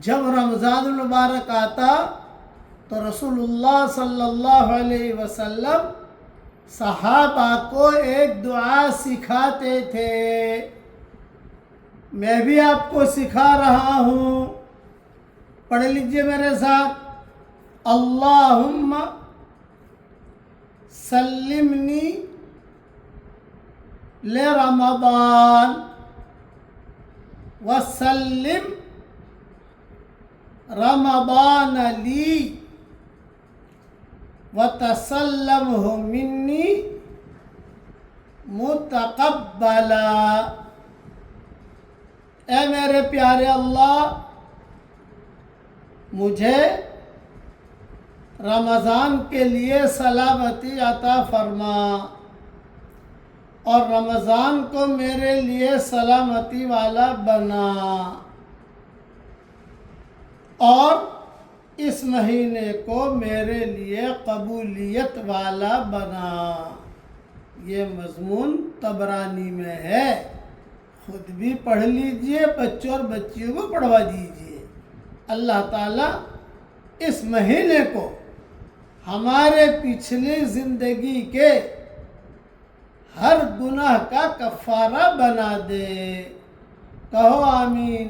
جب رمضان المبارک آتا تو رسول اللہ صلی اللہ علیہ وسلم صحابہ کو ایک دعا سکھاتے تھے. میں بھی آپ کو سکھا رہا ہوں, پڑھ لیجئے میرے ساتھ. اللہم سلمنی لرمضان وسلم رمضان لی وتسلمہ منی متقبلا. اے میرے پیارے اللہ, مجھے رمضان کے لیے سلامتی عطا فرما اور رمضان کو میرے لیے سلامتی والا بنا اور اس مہینے کو میرے لیے قبولیت والا بنا. یہ مضمون طبرانی میں ہے, خود بھی پڑھ لیجئے, بچوں اور بچیوں کو پڑھوا دیجئے. اللہ تعالیٰ اس مہینے کو ہمارے پچھلی زندگی کے ہر گناہ کا کفارہ بنا دے. کہو آمین.